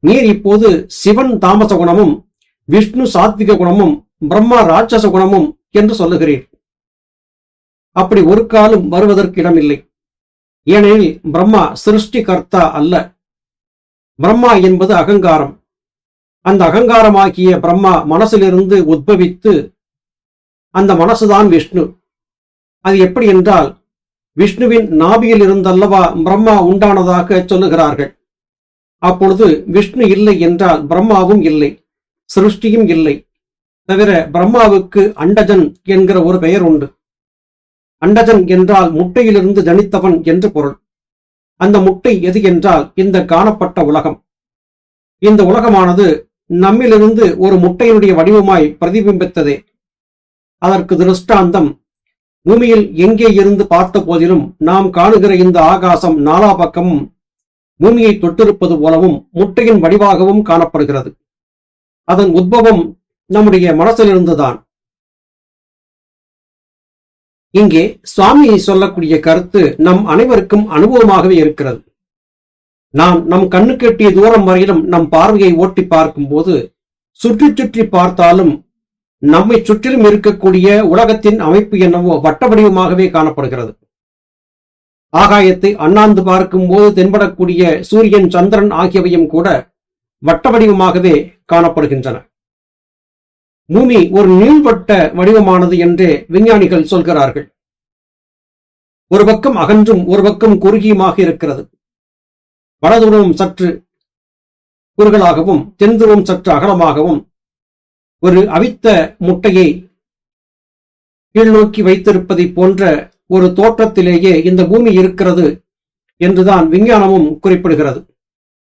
நீர் இப்போது சிவன் தாமச குணமும் விஷ்ணு சாத்விக குணமும் பிரம்மா ராட்சச குணமும் என்று சொல்லுகிறீர். அப்படி ஒரு காலம் வருவதற்கு இடமில்லை. ஏனெனில் பிரம்மா சிருஷ்டி கர்த்தா அல்ல. பிரம்மா என்பது அகங்காரம். அந்த அகங்காரமாகிய பிரம்மா மனசிலிருந்து உத்பவித்து அந்த மனசுதான் விஷ்ணு. அது எப்படி என்றால், விஷ்ணுவின் நாபியில் இருந்தல்லவா பிரம்மா உண்டானதாக சொல்லுகிறார்கள். அப்பொழுது விஷ்ணு இல்லை என்றால் பிரம்மாவும் இல்லை, சிருஷ்டியும் இல்லை. தவிர பிரம்மாவுக்கு அண்டஜன் என்கிற ஒரு பெயர் உண்டு. அண்டஜன் என்றால் முட்டையிலிருந்து ஜனித்தவன் என்று பொருள். அந்த முட்டை எது என்றால் இந்த காணப்பட்ட உலகம். இந்த உலகமானது நம்மிலிருந்து ஒரு முட்டையினுடைய வடிவமாய் பிரதிபிம்பித்ததே. அதற்கு திருஷ்டாந்தம், பூமியில் எங்கே இருந்து பார்த்த போதிலும் நாம் காணுகிற இந்த ஆகாசம் நாலா பக்கமும் பூமியை தொட்டிருப்பது போலவும் முட்டையின் வடிவாகவும் காணப்படுகிறது. அதன் உத்பவம் நம்முடைய மனசிலிருந்துதான். இங்கே சுவாமி சொல்லக்கூடிய கருத்து நம் அனைவருக்கும் அனுபவமாகவே இருக்கிறது. நாம் நம் கண்ணுக்கு எட்டிய தூரம் வரையிலும் நம் பார்வையை ஓட்டி பார்க்கும் போது சுற்றி சுற்றி பார்த்தாலும் நம்மை சுற்றிலும் இருக்கக்கூடிய உலகத்தின் அமைப்பு என்னவோ வட்ட வடிவமாகவே காணப்படுகிறது. ஆகாயத்தை அண்ணாந்து பார்க்கும் போது தென்படக்கூடிய சூரியன், சந்திரன் ஆகியவையும் கூட வட்ட வடிவமாகவே காணப்படுகின்றன. பூமி ஒரு நீள்வட்ட வடிவமானது என்றே விஞ்ஞானிகள் சொல்கிறார்கள். ஒரு பக்கம் அகன்றும் ஒரு பக்கம் குறுகியுமாக இருக்கிறது. வடதுருவம் சற்று குறுகலாகவும் தென்துருவம் சற்று அகலமாகவும் ஒரு அவித்த முட்டையை கீழ்நோக்கி வைத்திருப்பதை போன்ற ஒரு தோற்றத்திலேயே இந்த பூமி இருக்கிறது என்றுதான் விஞ்ஞானமும் குறிப்பிடுகிறது.